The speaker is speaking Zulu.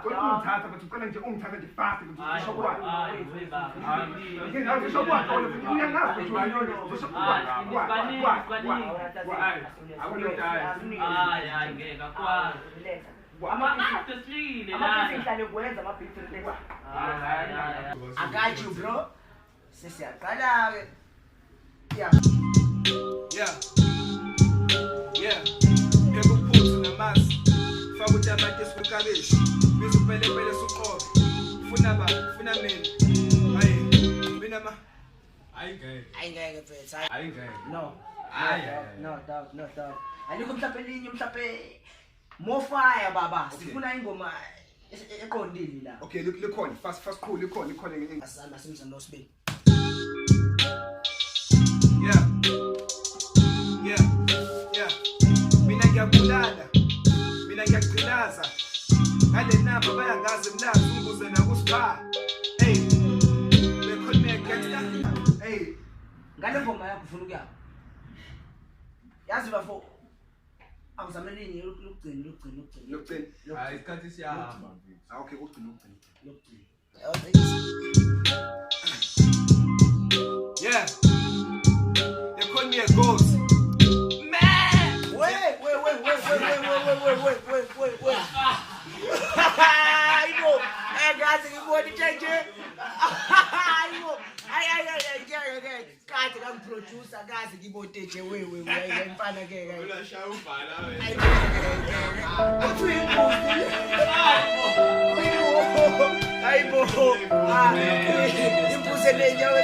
ungithatha but uqala nje ungithatha nje fast ukuthi usho kwathi ngeke nawe usho kwathi uyangazi ukuthi usho kwathi ngeke akwazi ama-afterslile amafihlale kwenza ama-big I got you, bro. Sesiyaqala-ke. Yeah. Pheka uphuthu namasi faka utamatisi kukabishi biza upelepele suqobe funa mina mina Ayingeke mfethu. no No, dog. Alikho mhlawumbe elinye mhlawumbe more fire baba. Sifuna ingoma eqondile la. Okay, likhona fast cool likhona Asana simza no spin. Yeah. Mina ngiyabulala. Mina ngiyagcilaza. Ngale namba bayangazi mnazi unguze nakuspa. Hey. Lekhona ngiyagcina. Hey. Ngale ngoma yakho ufuna ukuyapha. Yazi bafo. Awuzamelini lokugcina. Hayi isikhathi siyahamba mfethu. Okay, ugcina. Yeah. They call me a ghost. Man! Wait. Ibo, guys, ngibona itshenje. Ibo. Ay. Kanti kamproducer kazi ngiboteje wewe uyayimfana ke guys. Ulashaya ubhala wena. Ayibo. Imbuze lenyawo